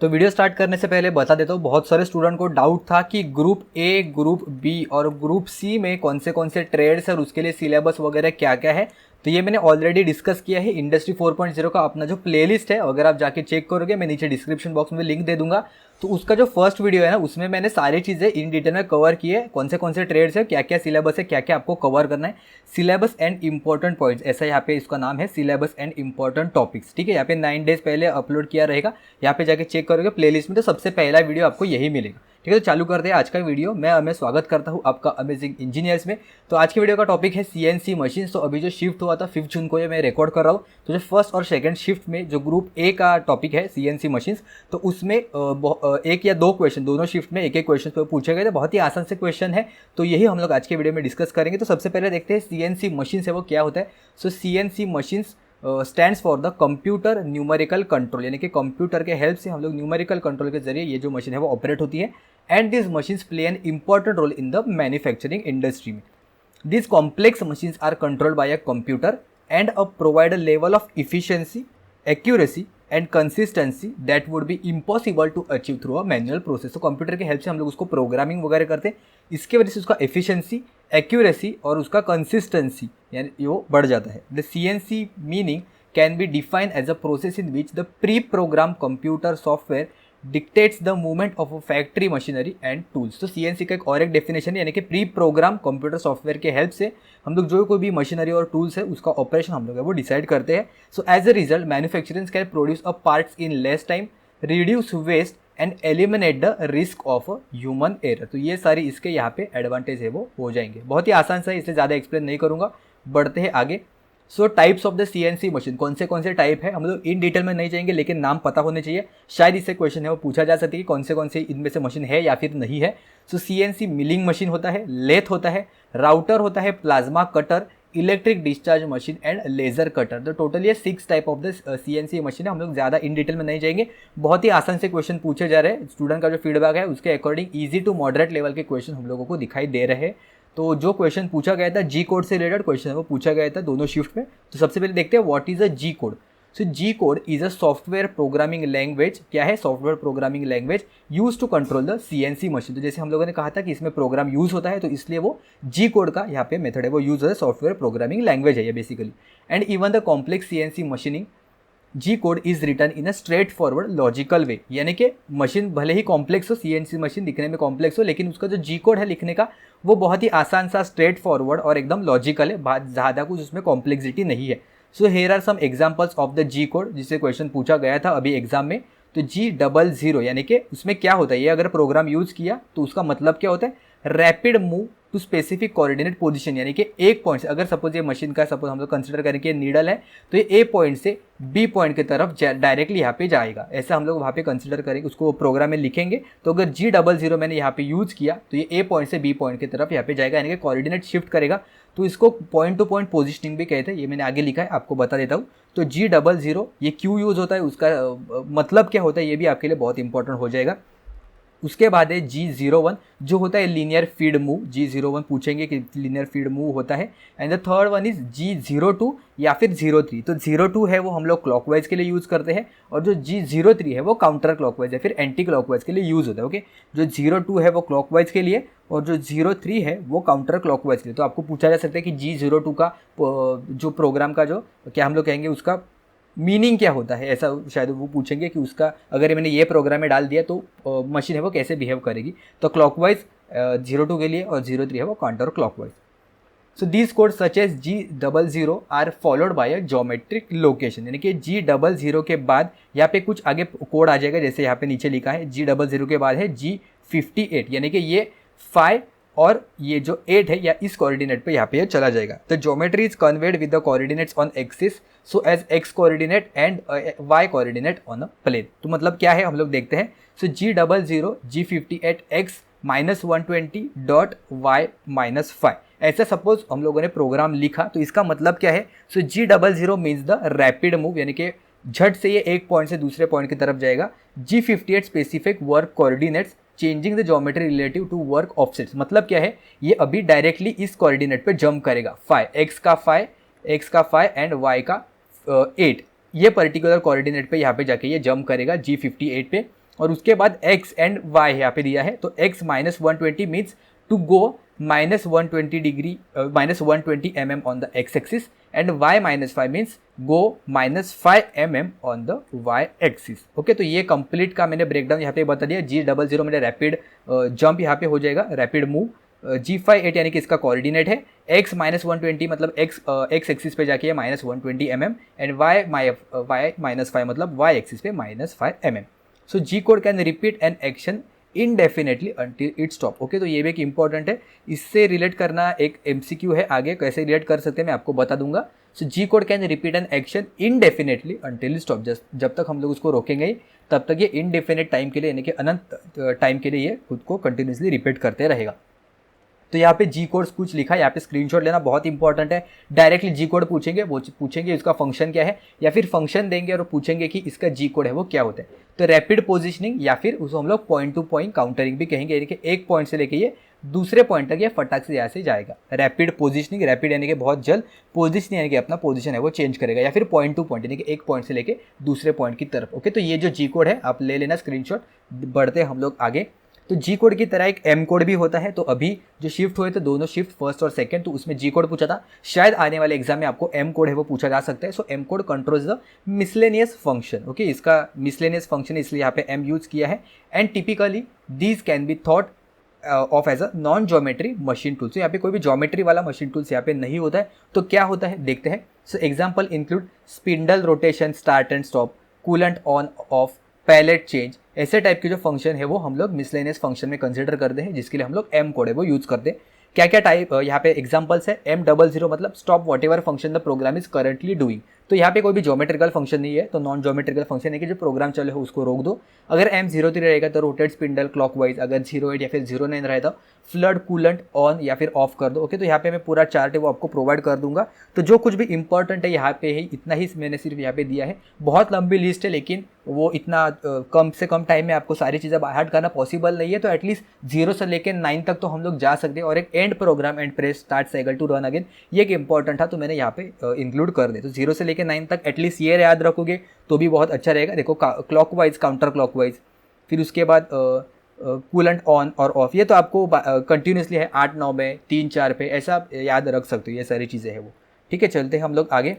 तो video start करने से पहले बता देता हूँ, बहुत सारे स्टूडेंट को डाउट था कि ग्रुप ए, ग्रुप बी और ग्रुप सी में कौन से ट्रेड्स है और उसके लिए सिलेबस वगैरह क्या क्या है। तो ये मैंने ऑलरेडी डिस्कस किया है। इंडस्ट्री 4.0 का अपना जो प्लेलिस्ट है, अगर आप जाके चेक करोगे, मैं नीचे डिस्क्रिप्शन बॉक्स में लिंक दे दूंगा। तो उसका जो फर्स्ट वीडियो है ना, उसमें मैंने सारी चीज़ें इन डिटेल में कवर की है, कौन से ट्रेड्स है, क्या क्या सिलेबस है, क्या क्या आपको कवर करना है। सिलेबस एंड इंपॉर्टेंट पॉइंट्स, ऐसा यहाँ पे इसका नाम है, सिलेबस एंड इंपॉर्टेंट टॉपिक्स। ठीक है, यहाँ पे 9 डेज पहले अपलोड किया रहेगा, यहाँ पे जाके चेक करोगे प्लेलिस्ट में, तो सबसे पहला वीडियो आपको यही मिलेगा। ठीक है, तो चालू करते हैं आज का वीडियो। मैं स्वागत करता हूँ आपका अमेजिंग इंजीनियर्स में। तो आज के वीडियो का टॉपिक है सीएनसी मशीन्स। तो अभी जो शिफ्ट हुआ था 5 जून को, ये मैं रिकॉर्ड कर रहा हूँ। तो जो फर्स्ट और सेकंड शिफ्ट में जो ग्रुप ए का टॉपिक है सीएनसी मशीन्स, तो उसमें एक या दो क्वेश्चन, दोनों शिफ्ट में एक एक क्वेश्चन पूछे गए थे। बहुत ही आसान से क्वेश्चन है, तो यही हम लोग आज के वीडियो में डिस्कस करेंगे। तो सबसे पहले देखते हैं सीएनसी मशीन्स है वो क्या होता है। So CNC machines stands for the computer numerical control, यानी कि कंप्यूटर के हेल्प से हम लोग न्यूमेरिकल कंट्रोल के जरिए ये जो मशीन है वो ऑपरेट होती है। And this machines play an important role in the manufacturing industry में। These complex machines are controlled by a computer and provide a level of efficiency, accuracy and consistency that would be impossible to achieve through a manual process। तो computer के help से हम लोग उसको programming वगैरह करते हैं, इसके वजह से उसका एफिशिएंसी, एक्यूरेसी और उसका कंसिस्टेंसी यानी वो बढ़ जाता है। The CNC meaning can be defined as a process in which the pre program computer software dictates the movement of a factory machinery and tools. तो सीएनसी का एक डेफिनेशन है, यानी कि प्री प्रोग्राम कंप्यूटर सॉफ्टवेयर के help से हम लोग जो कोई भी मशीनरी और टूल्स है उसका ऑपरेशन हम लोग है वो डिसाइड करते हैं। So as a result manufacturers can produce a parts in less time, reduce waste and eliminate the risk of human error. तो ये सारी इसके यहाँ पे एडवांटेज है वो हो जाएंगे। बहुत ही आसान सा है, इसलिए ज़्यादा एक्सप्लेन नहीं करूँगा, बढ़ते हैं आगे। सो types of the CNC machine, कौन से टाइप है हम लोग इन डिटेल में नहीं जाएंगे, लेकिन नाम पता होने चाहिए। शायद इससे क्वेश्चन है वो पूछा जा सकता है कि कौन से इनमें से मशीन है या फिर नहीं है। सो सीएनसी मिलिंग मशीन होता है, लेथ होता है, राउटर होता है, plasma cutter, electric discharge machine and laser cutter. तो टोटल ये 6 type of the CNC machine है। हम लोग ज़्यादा इन डिटेल में नहीं जाएंगे, बहुत ही आसान से क्वेश्चन पूछे जा रहे हैं। स्टूडेंट का जो फीडबैक है उसके according easy to moderate level के क्वेश्चन हम लोगों को दिखाई दे रहे हैं। तो जो क्वेश्चन पूछा गया था जी कोड से रिलेटेड क्वेश्चन है वो पूछा गया था दोनों शिफ्ट में। तो सबसे पहले देखते हैं what is a G code. So G code is a software programming language. क्या है? Software programming language use to control the CNC machine. तो जैसे हम लोगों ने कहा था कि इसमें प्रोग्राम यूज होता है, तो इसलिए वो जी कोड का यहाँ पे मेथड है वो यूज होता है। सॉफ्टवेयर प्रोग्रामिंग लैंग्वेज है ये basically. And even the complex CNC machining G code is written in a straightforward logical way, यानी कि मशीन भले ही कॉम्प्लेक्स हो, सीएनसी मशीन दिखने में कॉम्प्लेक्स हो, लेकिन उसका जो जी कोड है लिखने का वो बहुत ही आसान सा, स्ट्रेट फॉरवर्ड और एकदम लॉजिकल है, ज़्यादा कुछ उसमें कॉम्प्लेक्सिटी नहीं है। So here are some examples of the G code, जिससे क्वेश्चन पूछा गया था अभी एग्जाम में। तो G00 यानी कि उसमें क्या होता है, ये अगर प्रोग्राम यूज किया तो उसका मतलब क्या होता है, rapid move to specific coordinate position, यानी कि एक पॉइंट से, अगर सपोज ये मशीन का सपोज हम लोग कंसिडर करें कि ये नीडल है, तो ये ए पॉइंट से बी पॉइंट की तरफ डायरेक्टली यहाँ पे जाएगा, ऐसा हम लोग वहाँ पे कंसिडर करेंगे, उसको प्रोग्राम में लिखेंगे। तो अगर G00 मैंने यहाँ पे यूज किया तो ये ए पॉइंट से बी पॉइंट की तरफ यहाँ पे जाएगा, यानी कि कोऑर्डिनेट शिफ्ट करेगा। तो इसको पॉइंट टू पॉइंट पोजिशनिंग भी कहते हैं, ये मैंने आगे लिखा है, आपको बता देता हूँ। तो G00 ये क्यों यूज होता है, उसका मतलब क्या होता है, ये भी आपके लिए बहुत इंपॉर्टेंट हो जाएगा। उसके बाद है G01 जो होता है लीनियर फीड मूव। G01 पूछेंगे कि लीनियर फीड मूव होता है। And the third one is G02 या फिर 03। तो 02 है वो हम लोग क्लॉकवाइज के लिए यूज़ करते हैं, और जो G03 है वो काउंटर क्लॉकवाइज या फिर एंटी क्लॉकवाइज के लिए यूज़ होता है। ओके, जो 02 है वो क्लॉकवाइज के लिए और जो 03 है वो काउंटर क्लॉकवाइज के लिए। तो आपको पूछा जा सकता है कि G02 का जो प्रोग्राम का जो क्या हम लोग कहेंगे उसका मीनिंग क्या होता है, ऐसा शायद वो पूछेंगे कि उसका अगर मैंने ये प्रोग्राम में डाल दिया तो मशीन है वो कैसे बिहेव करेगी। तो क्लॉकवाइज 02 के लिए और 03 है वो counter clockwise. So these code such as G00 are followed by a geometric location, यानी कि G00 के बाद यहाँ पे कुछ आगे कोड आ जाएगा, जैसे यहाँ पे नीचे लिखा है G00 के बाद है G58, यानी कि ये 5 और ये जो 8 है या इस कोऑर्डिनेट पे यहाँ पे चला जाएगा। The geometry is conveyed with the coordinates on axis, so as X coordinate and Y coordinate on a plane. तो मतलब क्या है हम लोग देखते हैं। सो G00 G58 x -120 dot y -5, ऐसा सपोज हम लोगों ने प्रोग्राम लिखा, तो इसका मतलब क्या है। सो G00 means the rapid move, यानी कि झट से ये एक पॉइंट से दूसरे पॉइंट की तरफ जाएगा। G58 specific work coordinates changing the geometry relative to work offsets, मतलब क्या है, ये अभी डायरेक्टली इस कोऑर्डिनेट पे जंप करेगा। 5 x का 5 एंड y का 8, ये पर्टिकुलर कोऑर्डिनेट पे यहाँ पे जाके ये जंप करेगा G58 पे। और उसके बाद x एंड y यहाँ पे दिया है, तो x minus 120 means to go minus 120 degree minus 120 mm on the x axis and y minus 5 means go minus 5 mm on the y axis. Okay, तो ये कंप्लीट का मैंने ब्रेकडाउन यहाँ पे बता दिया। G00 मेरे रैपिड जंप यहाँ पे हो जाएगा, रैपिड मूव। G58 यानी कि इसका कोऑर्डिनेट है, x माइनस 120 मतलब x एक्सिस पे जाके minus 120 mm and y minus 5 मतलब y एक्सिस पे minus 5 mm। So G code can repeat an action indefinitely until it stop. Okay, तो ये भी एक इंपॉर्टेंट है, इससे रिलेट करना एक MCQ है, आगे कैसे रिलेट कर सकते हैं मैं आपको बता दूंगा। So G code can repeat an action indefinitely until it stop, जब तक हम लोग उसको रोकेंगे ही तब तक ये इनडेफिनेट टाइम के लिए यानी कि अनंत टाइम के लिए ये खुद को कंटिन्यूसली रिपीट करते रहेगा। तो यहाँ पे जी कोड कुछ लिखा है, यहाँ पे स्क्रीनशॉट लेना बहुत इंपॉर्टेंट है। डायरेक्टली जी कोड पूछेंगे, वो पूछेंगे इसका फंक्शन क्या है, या फिर फंक्शन देंगे और पूछेंगे कि इसका जी कोड है वो क्या होता है। तो रैपिड पोजिशनिंग या फिर उसको हम लोग पॉइंट टू पॉइंट काउंटरिंग भी कहेंगे, यानी कि एक पॉइंट से लेके ये दूसरे पॉइंट तक ये फटाक से यहाँ से जाएगा। रैपिड पोजिशनिंग, रैपिड यानी कि बहुत जल्द, पोजिशनिंग यानी कि अपना पोजिशन है वो चेंज करेगा, या फिर पॉइंट टू पॉइंट यानी कि एक पॉइंट से लेके दूसरे पॉइंट की तरफ। ओके, तो ये जो जी कोड है आप ले लेना स्क्रीनशॉट। बढ़ते हम लोग आगे। तो जी कोड की तरह एक एम कोड भी होता है। तो अभी जो शिफ्ट हुए थे दोनों शिफ्ट फर्स्ट और सेकंड, तो उसमें जी कोड पूछा था, शायद आने वाले एग्जाम में आपको एम कोड है वो पूछा जा सकता है। So M code controls the miscellaneous function. Okay, इसका मिसलेनियस फंक्शन इसलिए यहाँ पे एम यूज किया है। And typically these can be thought of as a non geometry machine tools. यहाँ पे कोई भी ज्योमेट्री वाला मशीन टूल्स यहाँ पे नहीं होता है। तो क्या होता है देखते हैं। So example include spindle rotation, start and stop, coolant on off, pallet change, ऐसे टाइप के जो फंक्शन है वो हम लोग मिसलेनियस फंक्शन में कंसिडर करते हैं, जिसके लिए हम लोग एम कोड है वो यूज करते हैं। क्या क्या टाइप यहाँ पे एग्जांपल्स है। M00 मतलब stop whatever function the program is currently doing. तो यहाँ पे कोई भी ज्योमेट्रिकल फंक्शन नहीं है, तो नॉन ज्योमेट्रिकल फंक्शन है कि जो प्रोग्राम चले हो उसको रोक दो। अगर M03 रहेगा तो रोटेट स्पिंडल क्लॉकवाइज, अगर 08 या फिर 09 रहेगा फ्लड कूलेंट ऑन या फिर ऑफ कर दो। ओके, तो यहाँ पे मैं पूरा चार्ट है वो आपको प्रोवाइड कर दूंगा। तो जो कुछ भी इंपॉर्टेंट है यहाँ पे है, इतना ही मैंने सिर्फ यहाँ पे दिया है। बहुत लंबी लिस्ट है, लेकिन वो इतना कम से कम टाइम में आपको सारी चीज़ें बाहर करना पॉसिबल नहीं है। तो एटलीस्ट 0 से लेकर 9 तक तो हम लोग जा सकते हैं, और एक end program and press start cycle to run again, ये एक इंपॉर्टेंट था, तो मैंने यहाँ पे इंक्लूड कर दे। तो 0 से लेकर 9 तक एटलीस्ट ये याद रखोगे तो भी बहुत अच्छा रहेगा। देखो क्लॉकवाइज, काउंटर क्लॉकवाइज, फिर उसके बाद कूलेंट ऑन और ऑफ, ये तो आपको कंटिन्यूसली है 8-9 में, 3-4 पे, ऐसा आप याद रख सकते हो। ये सारी चीज़ें हैं वो। ठीक है, चलते हैं हम लोग आगे।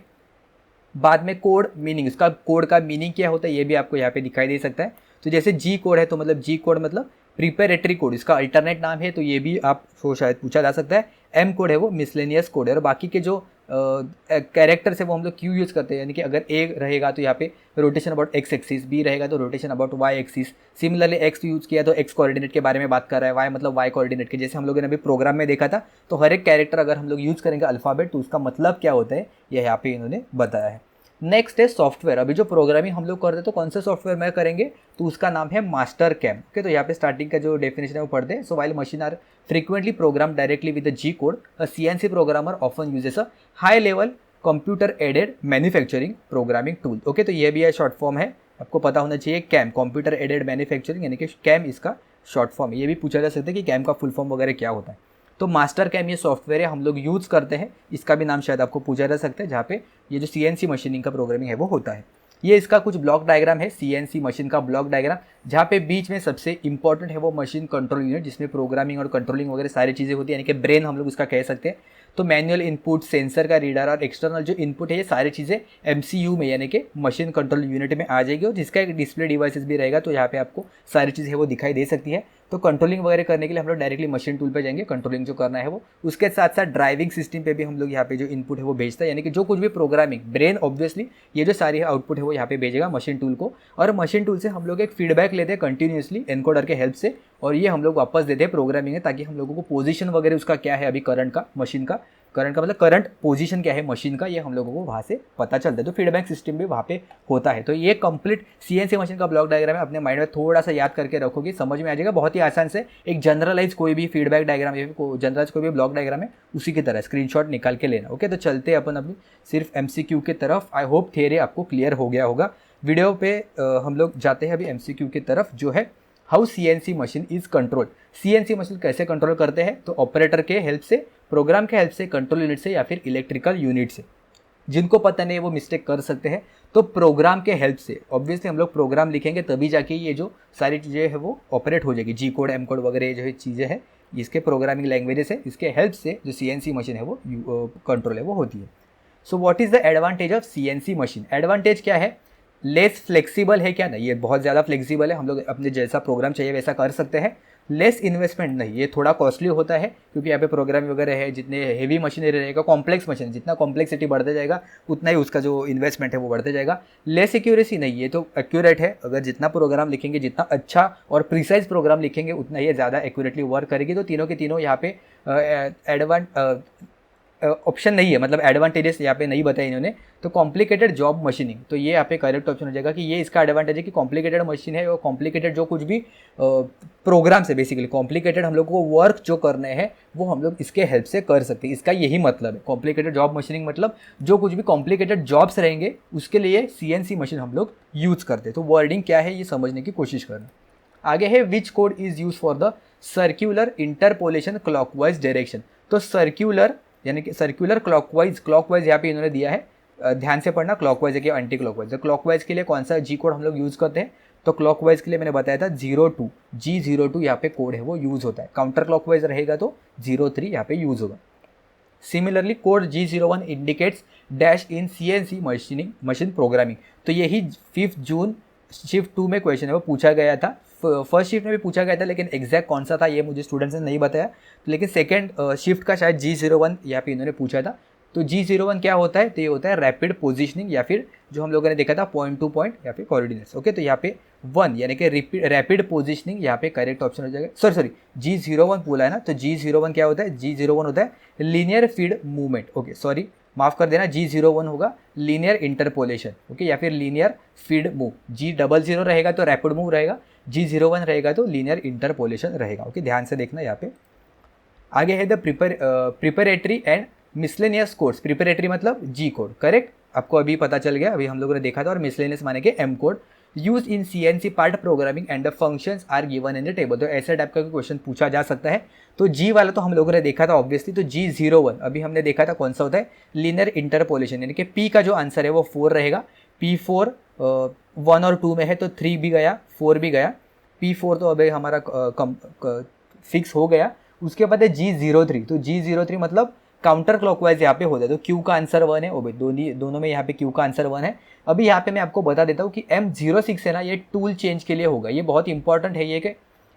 बाद में कोड मीनिंग, इसका कोड का मीनिंग क्या होता है ये भी आपको यहाँ पे दिखाई दे सकता है। तो जैसे जी कोड है, तो मतलब जी कोड मतलब प्रिपेरेटरी कोड, इसका अल्टरनेट नाम है, तो ये भी आपको शायद पूछा जा सकता है। एम कोड है वो मिसलेनियस कोड है, और बाकी के जो कैरेक्टर्स है वो हम लोग क्यू यूज़ करते हैं, यानी कि अगर ए रहेगा तो यहाँ पे rotation about X axis, B रहेगा तो rotation about Y axis. Similarly X use किया तो एक्स कोऑर्डिनेट के बारे में बात कर रहा है, वाई मतलब वाई कोऑर्डिनेट के, जैसे हम लोगों ने अभी प्रोग्राम में देखा था। तो हर एक कैरेक्टर अगर हम लोग यूज़ करेंगे अल्फ़ाबेट, तो उसका मतलब क्या होता है ये यहाँ पे इन्होंने बताया है। नेक्स्ट है सॉफ्टवेयर। अभी जो प्रोग्रामिंग हम लोग करते हैं तो कौन सा सॉफ्टवेयर में करेंगे, तो उसका नाम है मास्टर कैम। ओके, तो यहाँ पे स्टार्टिंग का जो डेफिनेशन है वो पढ़ते हैं। So while machine are frequently program directly with the G code, a CNC programmer often uses a high level computer aided manufacturing programming tool. Okay, तो ये भी है शॉर्ट फॉर्म है, आपको पता होना चाहिए। कैम, कंप्यूटर एडेड मैन्युफैक्चरिंग, यानी कि कैम इसका शॉर्ट फॉर्म है। ये भी पूछा जा सकता है कि कैम का फुल फॉर्म वगैरह क्या होता है। तो मास्टर कैम ये सॉफ्टवेयर है, हम लोग यूज़ करते हैं, इसका भी नाम शायद आपको पूछा जा सकता है, जहाँ पे ये जो CNC मशीनिंग का प्रोग्रामिंग है वो होता है। ये इसका कुछ ब्लॉक डायग्राम है, CNC मशीन का ब्लॉक डायग्राम, जहाँ पे बीच में सबसे इंपॉर्टेंट है वो मशीन कंट्रोल यूनिट, जिसमें प्रोग्रामिंग और कंट्रोलिंग वगैरह सारी चीज़ें होती है, यानी कि ब्रेन हम लोग उसका कह सकते हैं। तो मैनुअल इनपुट, सेंसर का रीडर और एक्सटर्नल जो इनपुट है, ये सारी चीज़ें MCU में यानी कि मशीन कंट्रोल यूनिट में आ जाएगी, और जिसका एक डिस्प्ले डिवाइसेस भी रहेगा। तो यहाँ पे आपको सारी चीज़ें वो दिखाई दे सकती है। तो कंट्रोलिंग वगैरह करने के लिए हम लोग डायरेक्टली मशीन टूल पे जाएंगे, कंट्रोलिंग जो करना है वो। उसके साथ साथ ड्राइविंग सिस्टम पे भी हम लोग यहाँ पे जो इनपुट है वो भेजता है, यानी कि जो कुछ भी प्रोग्रामिंग, ब्रेन ऑब्वियसली ये जो सारी आउटपुट है वो यहाँ पे भेजेगा मशीन टूल को, और मशीन टूल से हम लोग एक फीडबैक लेते हैं कंटिन्यूसली एनकोडर के हेल्प से, और ये हम लोग वापस देते हैं प्रोग्रामिंग है, ताकि हम लोगों को पोजीशन वगैरह उसका क्या है अभी करंट का, मशीन का करंट का मतलब करंट पोजीशन क्या है मशीन का, ये हम लोगों को वहाँ से पता चलता है। तो फीडबैक सिस्टम भी वहाँ पे होता है। तो ये कंप्लीट CNC मशीन का ब्लॉक डायग्राम है, अपने माइंड में थोड़ा सा याद करके रखोगे, समझ में आ जाएगा बहुत ही आसान से। एक जनरलाइज कोई भी फीडबैक डायग्राम या फिर जनरलाइज कोई भी ब्लॉक डायग्राम है, उसी की तरह स्क्रीनशॉट निकाल के लेना। ओके, तो चलते हैं अपन अभी सिर्फ MCQ की तरफ। आई होप थियरी आपको क्लियर हो गया होगा। वीडियो पे हम लोग जाते हैं अभी MCQ की तरफ, जो है how CNC machine is control. CNC machine कैसे कंट्रोल करते हैं, तो ऑपरेटर के हेल्प से, प्रोग्राम के हेल्प से, कंट्रोल यूनिट से, या फिर इलेक्ट्रिकल यूनिट से। जिनको पता नहीं है वो मिस्टेक कर सकते हैं। तो प्रोग्राम के हेल्प से ऑब्वियसली हम लोग प्रोग्राम लिखेंगे तभी जाके ये जो सारी चीज़ें हैं वो ऑपरेट हो जाएगी। जी कोड, एम कोड वगैरह जो है चीज़ें हैं, इसके प्रोग्रामिंग लैंग्वेजेस है, इसके हेल्प से जो CNC मशीन है वो कंट्रोल है वो होती है। So what is the advantage of CNC machine? Advantage क्या है? लेस फ्लेक्सिबल है क्या? नहीं, ये बहुत ज़्यादा फ्लेक्सिबल है, हम लोग अपने जैसा प्रोग्राम चाहिए वैसा कर सकते हैं। लेस इन्वेस्टमेंट नहीं, ये थोड़ा कॉस्टली होता है क्योंकि यहाँ पे प्रोग्राम वगैरह है, जितने हेवी मशीनरी रहेगा, कॉम्प्लेक्स मशीन, जितना कॉम्प्लेक्सिटी बढ़ता जाएगा उतना ही उसका जो इन्वेस्टमेंट है वो बढ़ते जाएगा। लेस एक्यूरेसी नहीं, ये तो एक्यूरेट है, अगर जितना प्रोग्राम लिखेंगे, जितना अच्छा और प्रिसाइज प्रोग्राम लिखेंगे उतना ही ज़्यादा एक्यूरेटली वर्क करेगी। तो तीनों के तीनों यहाँ पे ऑप्शन नहीं है, मतलब एडवांटेजेस यहाँ पे नहीं बताए इन्होंने। तो कॉम्प्लिकेटेड जॉब मशीनिंग, तो ये यहाँ पे करेक्ट ऑप्शन हो जाएगा कि ये इसका एडवांटेज है कि कॉम्प्लिकेटेड मशीन है और कॉम्प्लिकेटेड जो कुछ भी प्रोग्राम से बेसिकली कॉम्प्लिकेटेड हम लोग को वर्क जो करने हैं वो हम लोग इसके हेल्प से कर सकते हैं। इसका यही मतलब है कॉम्प्लिकेटेड जॉब मशीनिंग, मतलब जो कुछ भी कॉम्प्लिकेटेड जॉब्स रहेंगे उसके लिए CNC मशीन हम लोग यूज़ करते हैं। तो वर्डिंग क्या है ये समझने की कोशिश करना। आगे है विच code is use for the circular interpolation clockwise direction. तो सर्क्यूलर यानी कि सर्कुलर क्लॉकवाइज यहाँ पे इन्होंने दिया है, ध्यान से पढ़ना, क्लॉकवाइज है कि एंटी क्लॉकवाइज। तो क्लॉकवाइज के लिए कौन सा जी कोड हम लोग यूज़ करते हैं? तो क्लॉकवाइज के लिए मैंने बताया था 02 G02 यहाँ पे कोड है वो यूज़ होता है। काउंटर क्लॉकवाइज रहेगा तो 03 यहाँ पे यूज़ होगा। Similarly code G01 indicates dash in CNC machine programming. तो यही 5 जून शिफ्ट 2 में क्वेश्चन है वो पूछा गया था। फर्स्ट शिफ्ट में भी पूछा गया था लेकिन एग्जैक्ट कौन सा था ये मुझे स्टूडेंट्स ने नहीं बताया, लेकिन सेकेंड शिफ्ट का शायद G01 यहाँ पे इन्होंने पूछा था। तो G01 क्या होता है? तो ये होता है रैपिड पोजीशनिंग, या फिर जो हम लोगों ने देखा था पॉइंट टू पॉइंट या फिर कोऑर्डिनेट्स। ओके, तो यहाँ पे 1 यानी कि रैपिड पोजीशनिंग यहाँ पे करेक्ट ऑप्शन हो जाएगा। सॉरी G01 बोला है ना, तो G01 क्या होता है? G01 होता है linear feed movement. Okay sorry, माफ कर देना, G01 होगा लीनियर इंटरपोलेशन, ओके, या फिर लीनियर फीड मूव। G00 रहेगा तो रैपिड मूव रहेगा, G01 रहेगा तो लीनियर इंटरपोलेशन रहेगा। ओके, ध्यान से देखना यहाँ पे। आगे है the preparatory and miscellaneous codes. Preparatory मतलब G कोड, करेक्ट, आपको अभी पता चल गया, अभी हम लोगों ने देखा था। और मिसलेनियस माने के M code use in CNC part programming and the functions are given in the table. तो ऐसे टाइप का क्वेश्चन पूछा जा सकता है। तो G वाला तो हम लोगों ने देखा था ऑब्वियसली, तो G01 अभी हमने देखा था कौन सा होता है? लीनियर इंटरपोलेशन, यानी कि P का जो आंसर है वो 4 रहेगा। P4 1 और 2 में है तो 3 भी गया, 4 भी गया। P4 तो अभी हमारा फिक्स हो गया। उसके बाद है G03, तो G03 मतलब काउंटर क्लॉकवाइज यहाँ पे होता है, तो Q का आंसर 1 है। ओ भाई दोनों में यहाँ पे Q का आंसर 1 है। अभी यहाँ पे मैं आपको बता देता हूँ कि M06 है ना, ये टूल चेंज के लिए होगा, ये बहुत इंपॉर्टेंट है। ये कि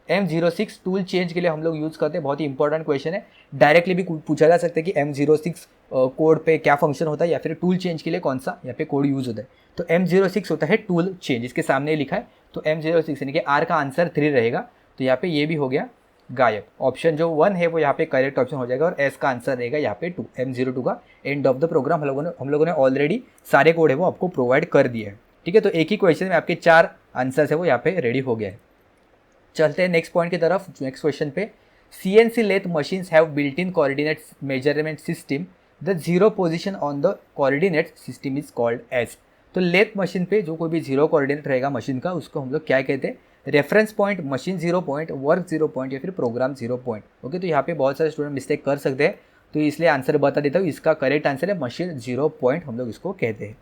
M06 टूल चेंज के लिए हम लोग यूज़ करते हैं, बहुत ही इंपॉर्टेंट क्वेश्चन है। डायरेक्टली भी पूछा जा सकता है कि M06 कोड पे क्या फंक्शन होता है, या फिर टूल चेंज के लिए कौन सा यहाँ पे कोड यूज़ होता है। तो M06 होता है टूल चेंज, इसके सामने लिखा है। तो M06 यानी कि R का आंसर 3 रहेगा, तो यहाँ पे ये भी हो गया गायब। ऑप्शन जो 1 है वो यहाँ पे करेक्ट ऑप्शन हो जाएगा, और S का आंसर रहेगा यहाँ पे 2। M02 का एंड ऑफ द प्रोग्राम हम लोगों ने ऑलरेडी सारे कोड है वो आपको प्रोवाइड कर दिए हैं। ठीक है, तो एक ही क्वेश्चन में आपके 4 आंसर्स है वो यहाँ पे रेडी हो गया है। चलते हैं नेक्स्ट पॉइंट की तरफ, नेक्स्ट क्वेश्चन पे। CNC lathe machines have built in coordinate measurement system, the zero position on the coordinate system is called as. तो लेथ मशीन पे जो कोई भी जीरो कोऑर्डिनेट रहेगा मशीन का, उसको हम लोग क्या कहते हैं? Reference point, machine zero point, work zero point, या फिर प्रोग्राम जीरो पॉइंट। ओके, तो यहाँ पे बहुत सारे स्टूडेंट मिस्टेक कर सकते हैं, तो इसलिए आंसर बता देता हूँ। इसका करेक्ट आंसर है मशीन जीरो पॉइंट, हम लोग इसको कहते हैं।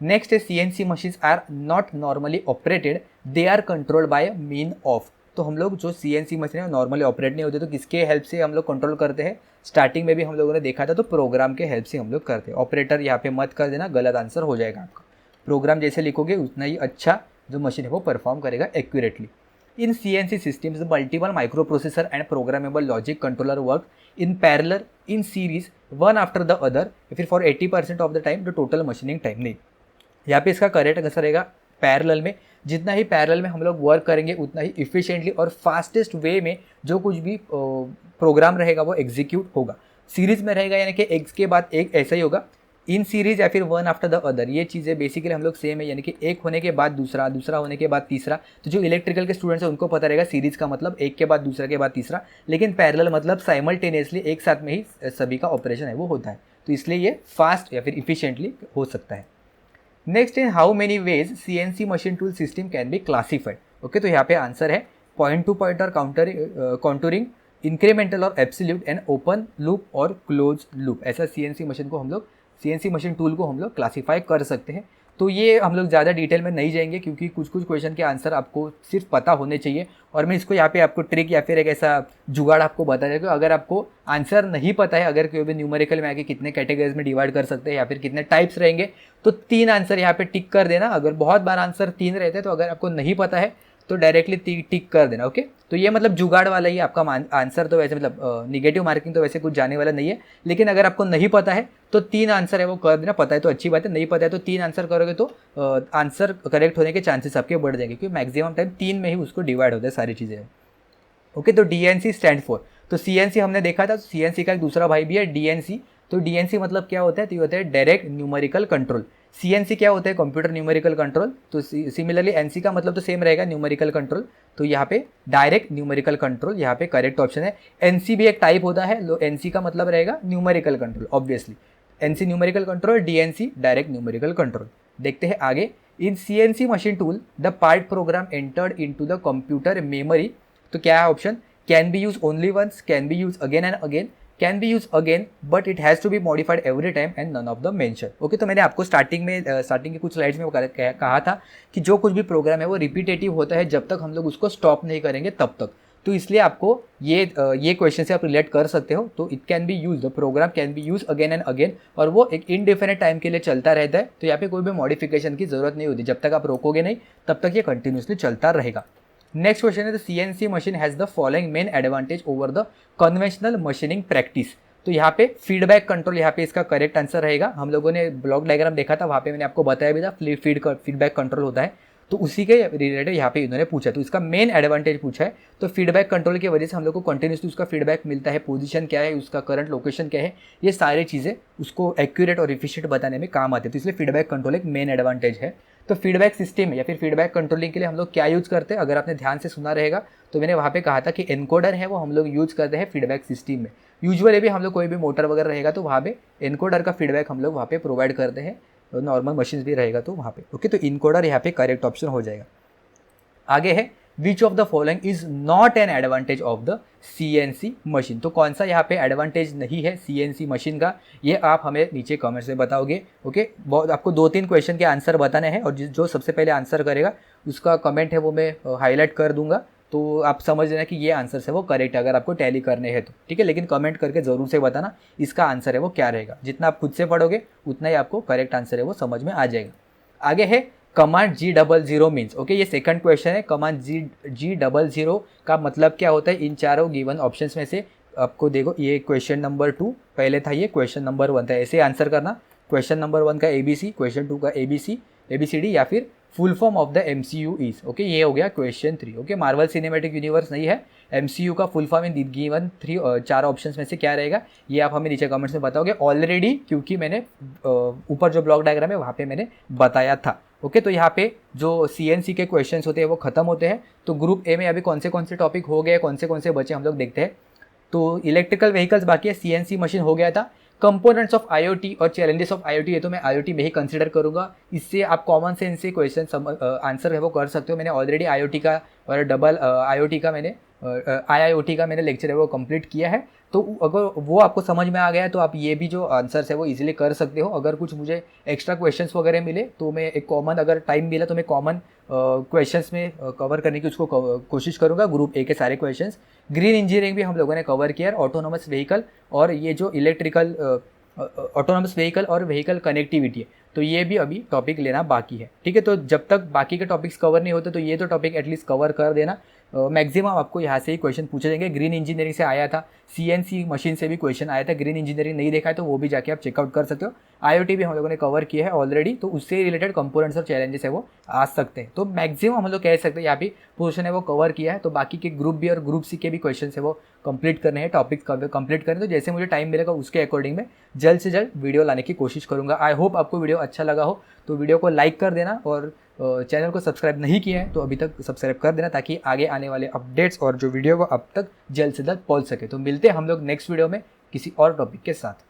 नेक्स्ट है CNC machines are not normally operated, they are controlled by means of. तो हम लोग जो CNC मशीन है नॉर्मली ऑपरेट नहीं होते, तो किसके हेल्प से हम लोग कंट्रोल करते हैं? स्टार्टिंग में भी हम लोगों ने देखा था, तो प्रोग्राम के हेल्प से हम लोग करते हैं। ऑपरेटर यहाँ पे मत कर देना, गलत आंसर हो जाएगा आपका। प्रोग्राम जैसे लिखोगे उतना ही अच्छा जो मशीन है वो परफॉर्म करेगा accurately. In CNC systems, multiple microprocessor and programmable logic controller work in parallel, in series, one after the other, फिर for 80% of the time the total machining time। नहीं, यहाँ पे इसका करेक्ट आंसर रहेगा parallel में। जितना ही parallel में हम लोग वर्क करेंगे उतना ही इफिशिएंटली और फास्टेस्ट वे में जो कुछ भी प्रोग्राम रहेगा वो एग्जीक्यूट होगा। सीरीज में रहेगा यानी कि एक के बाद एक ऐसा ही होगा। इन सीरीज या फिर वन आफ्टर द अदर, ये चीज़ें बेसिकली हम लोग सेम है, यानी कि एक होने के बाद दूसरा, दूसरा होने के बाद तीसरा। तो जो इलेक्ट्रिकल के स्टूडेंट्स हैं उनको पता रहेगा सीरीज का मतलब एक के बाद दूसरा के बाद तीसरा, लेकिन पैरेलल मतलब साइमल्टेनियसली एक साथ में ही सभी का ऑपरेशन है वो होता है। तो इसलिए ये फास्ट या फिर इफिशिएंटली हो सकता है। Next in how many ways CNC machine tool system can be classified. Okay, तो यहाँ पे आंसर है पॉइंट टू पॉइंट और काउंटरिंग, इंक्रीमेंटल और एब्सोल्यूट, एंड ओपन लूप और क्लोज लूप। ऐसा CNC मशीन को हम लोग CNC मशीन टूल को हम लोग क्लासीफाई कर सकते हैं। तो ये हम लोग ज़्यादा डिटेल में नहीं जाएंगे क्योंकि कुछ कुछ क्वेश्चन के आंसर आपको सिर्फ पता होने चाहिए, और मैं इसको यहाँ पे आपको ट्रिक या फिर एक ऐसा जुगाड़ आपको बता देगा। अगर आपको आंसर नहीं पता है, अगर कोई भी न्यूमेरिकल में आके कितने कैटेगरीज में डिवाइड कर सकते हैं या फिर कितने टाइप्स रहेंगे, तो 3 आंसर यहाँ पे टिक कर देना। अगर बहुत बार आंसर 3 रहते हैं तो अगर आपको नहीं पता है तो डायरेक्टली टिक कर देना। ओके, तो ये मतलब जुगाड़ वाला ही आपका आंसर, तो वैसे मतलब निगेटिव मार्किंग तो वैसे कुछ जाने वाला नहीं है, लेकिन अगर आपको नहीं पता है तो 3 आंसर है वो कर देना। पता है तो अच्छी बात है, नहीं पता है तो 3 आंसर करोगे तो आंसर करेक्ट होने के चांसेस आपके बढ़ जाएंगे, क्योंकि मैक्सिमम टाइम 3 में ही उसको डिवाइड होता है सारी चीज़ें। ओके, तो DNC स्टैंड फॉर, तो CNC हमने देखा था, CNC का एक दूसरा भाई भी है DNC। तो DNC मतलब क्या होता है, तो ये होता है डायरेक्ट न्यूमेरिकल कंट्रोल। CNC क्या होता है, कंप्यूटर न्यूमेरिकल कंट्रोल। तो सिमिलरली NC का मतलब तो सेम रहेगा, न्यूमेरिकल कंट्रोल। तो यहाँ पे डायरेक्ट न्यूमेरिकल कंट्रोल यहाँ पे करेक्ट ऑप्शन है। NC भी एक टाइप होता है, NC का मतलब रहेगा numerical control obviously. NC numerical control, DNC direct numerical control. देखते हैं आगे। In CNC machine tool the part program entered into the computer memory, तो क्या है option, can be use only once, can be use again and again, can be use again but it has to be modified every time and none of the mention. Okay, तो मैंने आपको starting के कुछ slides में कहा था कि जो कुछ भी प्रोग्राम है वो रिपीटेटिव होता है जब तक हम लोग उसको स्टॉप नहीं करेंगे तब तक। तो इसलिए आपको ये क्वेश्चन से आप रिलेट कर सकते हो। तो it can be use, the program can be use again and again, और वो एक इनडेफिनेट टाइम के लिए चलता रहता है। तो यहाँ पे कोई भी मॉडिफिकेशन की जरूरत नहीं होती, जब तक आप रोकोगे नहीं तब तक ये कंटिन्यूसली चलता रहेगा। नेक्स्ट क्वेश्चन है, the CNC machine has the following main advantage over the conventional machining practice. तो यहाँ पे फीडबैक कंट्रोल यहाँ पे इसका करेक्ट आंसर रहेगा। हम लोगों ने ब्लॉक डायग्राम देखा था, वहाँ पे मैंने आपको बताया भी था फीडबैक कंट्रोल होता है, तो उसी के रिलेटेड यहाँ पे इन्होंने पूछा। तो इसका मेन एडवांटेज पूछा है, तो फीडबैक कंट्रोल की वजह से हम लोग को कंटिन्यूसली उसका फीडबैक मिलता है, पोजीशन क्या है, उसका करंट लोकेशन क्या है, ये सारी चीज़ें उसको एक्यूरेट और एफिशिएंट बताने में काम आती है। तो इसलिए फीडबैक कंट्रोल एक मेन एडवांटेज है। तो फीडबैक सिस्टम या फिर फीडबैक कंट्रोलिंग के लिए हम लोग क्या यूज़ करते हैं, अगर आपने ध्यान से सुना रहेगा तो मैंने वहाँ पे कहा था कि एनकोडर है वो हम लोग यूज़ करते हैं फीडबैक सिस्टम में। यूजुअली भी हम लोग कोई भी मोटर वगैरह रहेगा तो वहाँ पे एनकोडर का फीडबैक हम लोग वहाँ पे प्रोवाइड करते हैं, नॉर्मल मशीन भी रहेगा तो वहाँ पे। ओके, तो इनकोडर यहाँ पे करेक्ट ऑप्शन हो जाएगा। आगे है, which of the following is not an advantage of the CNC machine. तो कौन सा यहाँ पे एडवांटेज नहीं है CNC मशीन का, ये आप हमें नीचे कमेंट्स में बताओगे। ओके, बहुत आपको 2-3 क्वेश्चन के आंसर बताने हैं, और जो सबसे पहले आंसर करेगा उसका कमेंट है वो मैं हाईलाइट कर दूंगा, तो आप समझ लेना कि ये आंसर है वो करेक्ट है अगर आपको टैली करने हैं तो, ठीक है। लेकिन कमेंट करके ज़रूर से बताना इसका आंसर है वो क्या रहेगा। जितना आप खुद से पढ़ोगे उतना ही आपको करेक्ट आंसर है वो समझ में आ जाएगा। आगे है कमांड G00 मीन्स। ओके, ये सेकंड क्वेश्चन है। कमांड G00 का मतलब क्या होता है, इन चारों गिवन ऑप्शंस में से आपको देखो, ये क्वेश्चन नंबर 2 पहले था, ये क्वेश्चन नंबर 1 था, ऐसे आंसर करना। क्वेश्चन नंबर 1 का ABC, क्वेश्चन 2 का ABCD या फिर full form of the MCU is. Okay, ये हो गया question 3। Okay, Marvel cinematic universe नहीं है, MCU का full form in given 4 options में से क्या रहेगा, ये आप हमें नीचे कमेंट्स में बताओगे ऑलरेडी, क्योंकि मैंने ऊपर जो ब्लॉक डायग्राम है वहाँ पे मैंने बताया था। ओके, तो यहाँ पे जो CNC के क्वेश्चंस होते हैं वो खत्म होते हैं। तो ग्रुप ए में अभी कौन से टॉपिक हो गए, कौन से बचे हम लोग देखते हैं। तो इलेक्ट्रिकल व्हीकल्स बाकी है, CNC मशीन हो गया था। कंपोनेंट्स ऑफ IoT और चैलेंजेस ऑफ IoT, ये तो मैं IoT में ही कंसिडर करूंगा, इससे आप कॉमन सेंस से क्वेश्चन आंसर है वो कर सकते हो। मैंने ऑलरेडी IoT का और डबल IoT का मैंने IIoT का मैंने लेक्चर है वो कंप्लीट किया है। तो अगर वो आपको समझ में आ गया है तो आप ये भी जो आंसर्स है वो इजीली कर सकते हो। अगर कुछ मुझे एक्स्ट्रा क्वेश्चंस वगैरह मिले तो मैं एक कॉमन, अगर टाइम मिला तो मैं कॉमन क्वेश्चन्स में कवर करने की उसको कोशिश करूँगा, ग्रुप ए के सारे क्वेश्चंस। ग्रीन इंजीनियरिंग भी हम लोगों ने कवर किया, ऑटोनोमस व्हीकल और ये जो इलेक्ट्रिकल ऑटोनोमस व्हीकल और व्हीकल कनेक्टिविटी है, तो ये भी अभी टॉपिक लेना बाकी है, ठीक है। तो जब तक बाकी के टॉपिक्स कवर नहीं होते तो ये तो टॉपिक एटलीस्ट कवर कर देना। मैक्सिमम आपको यहाँ से ही क्वेश्चन पूछे जाएंगे। ग्रीन इंजीनियरिंग से आया था, CNC मशीन से भी क्वेश्चन आया था। ग्रीन इंजीनियरिंग नहीं देखा है तो वो भी जाके आप चेकआउट कर सकते हो। IoT भी हम लोगों ने कवर किया है ऑलरेडी, तो उससे रिलेटेड कंपोनेंट्स और चैलेंजेस है वो आ सकते हैं। तो मैक्सिमम हम लोग कह सकते हैं यहाँ भी पोर्शन है वो कवर किया है। तो बाकी के ग्रुप बी और ग्रुप सी के भी क्वेश्चन है वो कंप्लीट करने हैं, टॉपिक कंप्लीट करने। तो जैसे मुझे टाइम मिलेगा उसके अकॉर्डिंग में जल्द से जल्द वीडियो लाने की कोशिश करूँगा। आई होप आपको वीडियो अच्छा लगा हो, तो वीडियो को लाइक कर देना और चैनल को सब्सक्राइब नहीं किया है तो अभी तक सब्सक्राइब कर देना, ताकि आगे आने वाले अपडेट्स और जो वीडियो वो अब तक जल्द से जल्द पहुंच सके। तो मिलते हैं हम लोग नेक्स्ट वीडियो में किसी और टॉपिक के साथ।